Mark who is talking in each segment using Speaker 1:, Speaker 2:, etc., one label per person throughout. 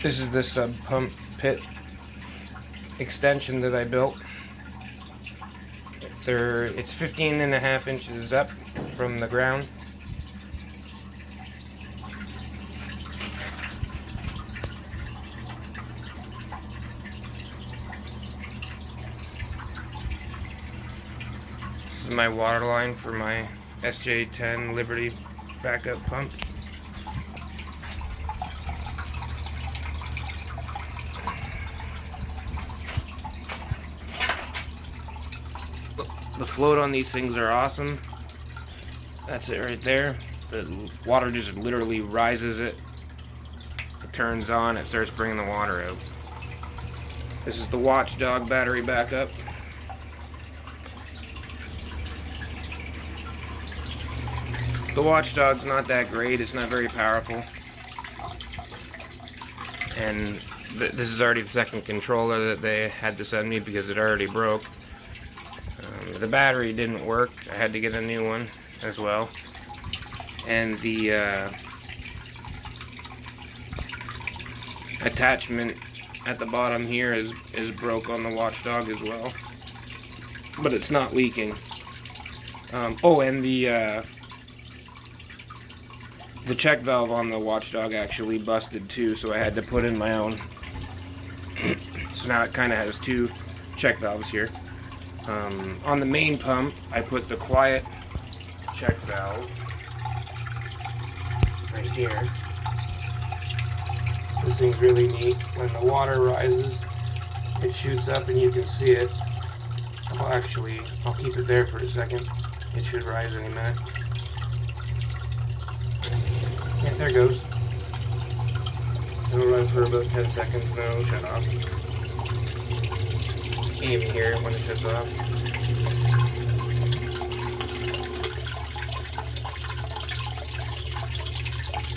Speaker 1: This is the sub pump pit extension that I built. It's 15.5 inches up from the ground. This is my water line for my SJ10 Liberty backup pump. The float on these things are awesome. That's it right there. The water just literally rises it. It turns on, it starts bringing the water out. This is the Watchdog battery backup. The Watchdog's not that great, it's not very powerful. And this is already the second controller that they had to send me because it already broke. The battery didn't work. I had to get a new one as well. And the attachment at the bottom here is broke on the Watchdog as well. But it's not leaking. Oh, and the check valve on the Watchdog actually busted too, so I had to put in my own. So now it kind of has two check valves here. On the main pump, I put the quiet check valve right here. This thing's really neat. When the water rises, it shoots up and you can see it. I'll keep it there for a second. It should rise any minute. Yeah, there it goes. It'll run for about 10 seconds now, it'll shut off. You can't even hear it when it shuts off.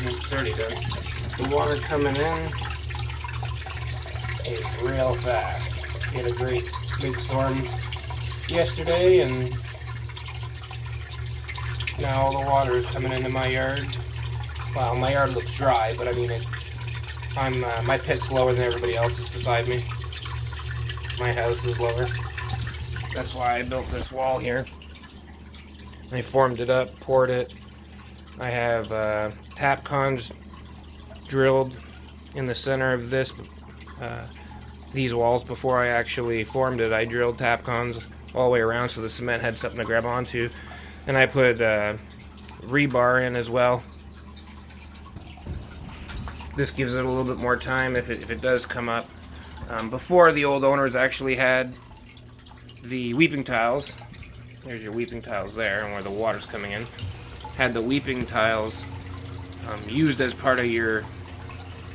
Speaker 1: It's already done. The water coming in is real fast. We had a great big storm yesterday, and now all the water is coming into my yard. Well, my yard looks dry, but I mean, my pit's lower than everybody else's beside me. My house is lower. That's why I built this wall here. I formed it up, poured it. I have Tapcons drilled in the center of these walls. Before I actually formed it, I drilled Tapcons all the way around so the cement had something to grab onto. And I put rebar in as well. This gives it a little bit more time if it does come up. Before, the old owners actually had the weeping tiles. There's your weeping tiles there, and where the water's coming in. Had the weeping tiles used as part of your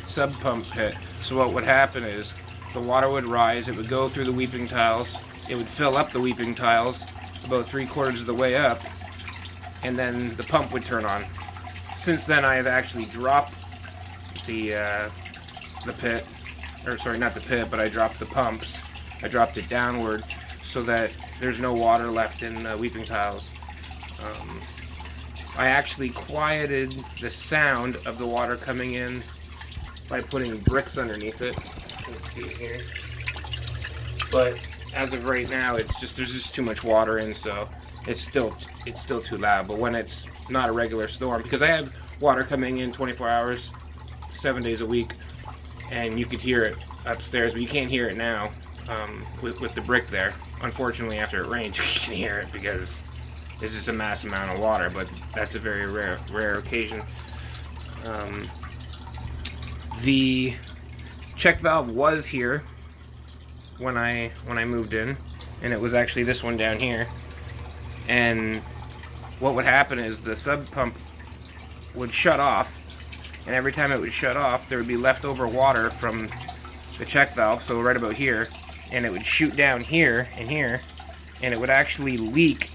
Speaker 1: sub pump pit. So what would happen is the water would rise, it would go through the weeping tiles, it would fill up the weeping tiles about 3/4 of the way up, and then the pump would turn on. Since then, I have actually dropped the pit. Or sorry, not the pit, but I dropped the pumps. I dropped it downward so that there's no water left in the weeping tiles. I actually quieted the sound of the water coming in by putting bricks underneath it. You can see it here. But as of right now, there's just too much water in, so it's still too loud. But when it's not a regular storm, because I have water coming in 24 hours, 7 days a week, and you could hear it upstairs, but you can't hear it now with the brick there. Unfortunately, after it rains, you can hear it because it's just a massive amount of water, but that's a very rare occasion. The check valve was here when I moved in, and it was actually this one down here. And what would happen is the sub pump would shut off, and every time it would shut off, there would be leftover water from the check valve, so right about here, and it would shoot down here and here, and it would actually leak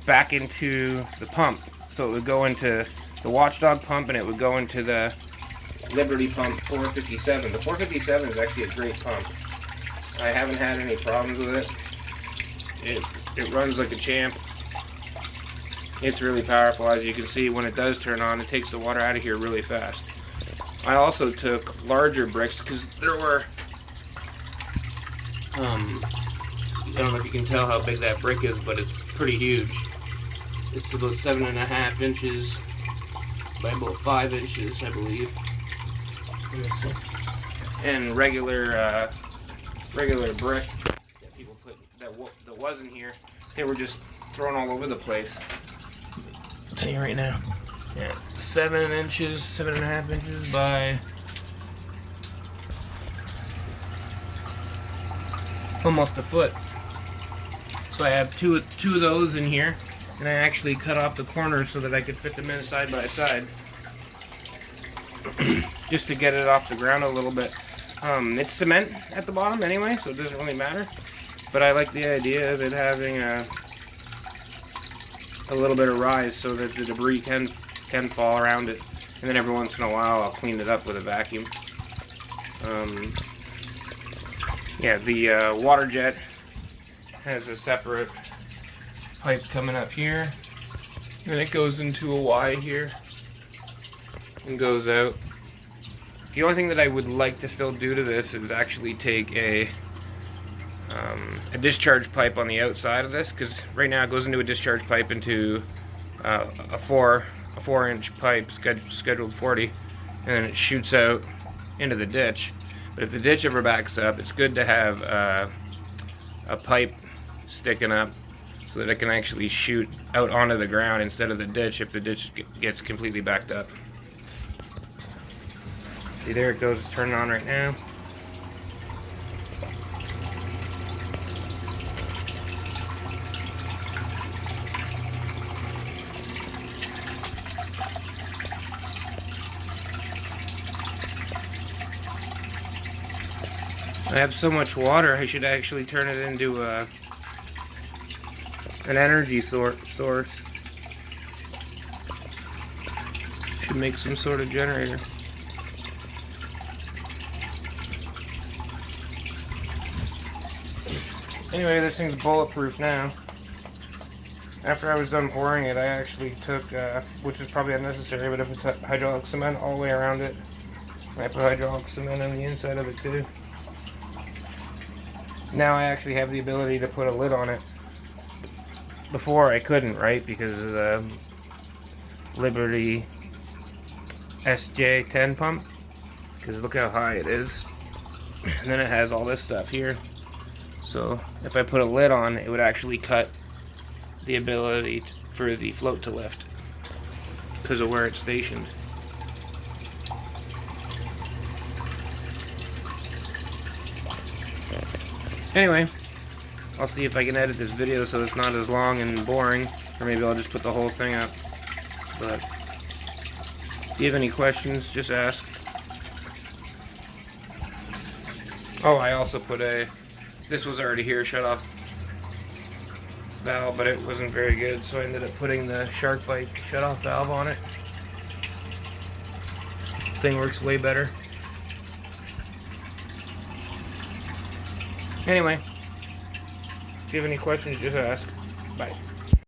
Speaker 1: back into the pump. So it would go into the Watchdog pump, and it would go into the Liberty pump 457. The 457 is actually a great pump. I haven't had any problems with it. It runs like a champ. It's really powerful. As you can see, when it does turn on, it takes the water out of here really fast. I also took larger bricks because there were, I don't know if you can tell how big that brick is, but it's pretty huge. It's about 7.5 inches by about 5 inches, I believe. And regular brick that people put that wasn't here, they were just thrown all over the place. I'll tell you right now. Yeah, 7 inches, 7.5 inches by almost a foot. So I have two of those in here, and I actually cut off the corners so that I could fit them in side by side, just to get it off the ground a little bit. It's cement at the bottom anyway, so it doesn't really matter. But I like the idea of it having a little bit of rise so that the debris can fall around it. And then every once in a while I'll clean it up with a vacuum. Yeah, the water jet has a separate pipe coming up here. Then it goes into a Y here and goes out. The only thing that I would like to still do to this is actually take a discharge pipe on the outside of this, because right now it goes into a discharge pipe into a 4-inch pipe, scheduled 40, and then it shoots out into the ditch. But if the ditch ever backs up, it's good to have a pipe sticking up so that it can actually shoot out onto the ground instead of the ditch if the ditch gets completely backed up. See, there it goes, it's turning on right now. I have so much water, I should actually turn it into an energy source. Should make some sort of generator. Anyway, this thing's bulletproof now. After I was done pouring it, I actually took, which is probably unnecessary, but I put hydraulic cement all the way around it. And I put hydraulic cement on the inside of it too. Now I actually have the ability to put a lid on it. Before I couldn't, right? Because of the Liberty SJ10 pump. Because look how high it is. And then it has all this stuff here. So if I put a lid on, it would actually cut the ability for the float to lift because of where it's stationed. Anyway, I'll see if I can edit this video so it's not as long and boring, or maybe I'll just put the whole thing up. But if you have any questions, just ask. Oh, I also put this was already here, shut off valve, but it wasn't very good, so I ended up putting the SharkBite shut off valve on it. Thing works way better. Anyway, if you have any questions, just ask. Bye.